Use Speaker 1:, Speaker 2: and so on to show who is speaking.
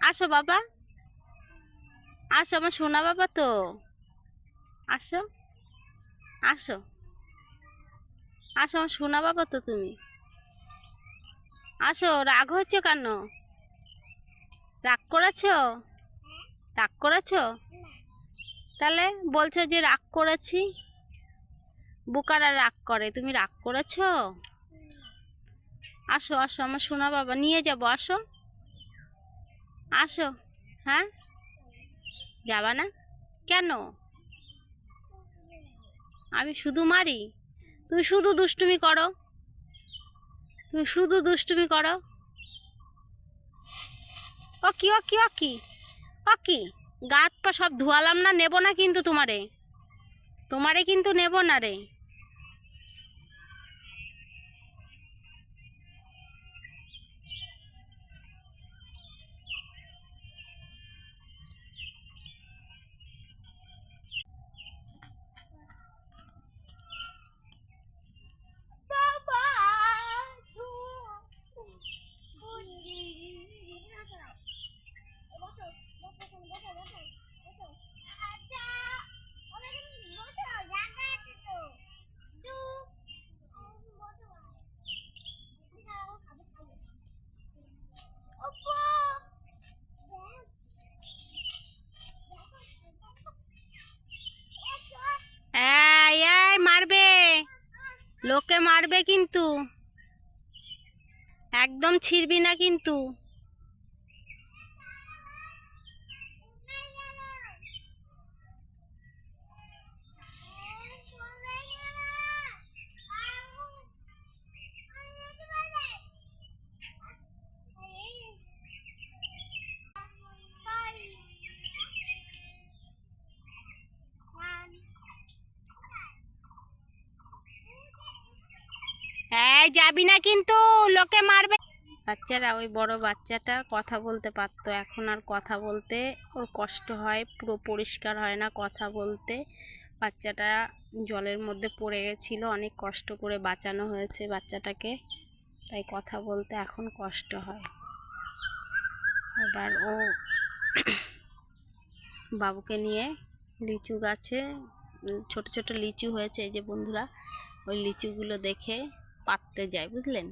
Speaker 1: আসো বাবা, আসো আমার সোনা বাবা তো। আসো, আসো, আসো আমার সোনা বাবা তো তুমি। আসো, রাগ হচ্ছে কেন? রাগ করেছো? রাগ করেছো? তাহলে বলছো যে রাগ করেছি। বুকারা রাগ করে, তুমি রাগ করেছো? আসো, আসো আমার সোনা বাবা, নিয়ে যাবো, আসো। আসো। হ্যাঁ, যাবা না কেন? আমি শুধু মারি? তুমি শুধু দুষ্টুমি করো, তুমি শুধু দুষ্টুমি করো। ও কি, ও কি, ও কি, ও কি? গা হাত পা সব ধোয়ালাম না, নেবো না কিন্তু তোমারে, তোমারে কিন্তু নেবো না রে। এই এই মারবে, লোকে মারবে কিন্তু, একদম ছিড়বি না কিন্তু। এই যাবি না কিন্তু, লোকে মারবে। বাচ্চারা, ওই বড় বাচ্চাটা কথা বলতে পারতো, এখন আর কথা বলতে ওর কষ্ট হয়, পুরো পরিষ্কার হয় না কথা বলতে। বাচ্চাটা জলের মধ্যে পড়ে গেছিল, অনেক কষ্ট করে বাঁচানো হয়েছে বাচ্চাটাকে, তাই কথা বলতে এখন কষ্ট হয়। এবার ও বাবুকে নিয়ে লিচু গাছে, ছোট ছোট লিচু হয়েছে এই যে বন্ধুরা, ওই লিচুগুলো দেখে পাড়তে যায়, বুঝলেন।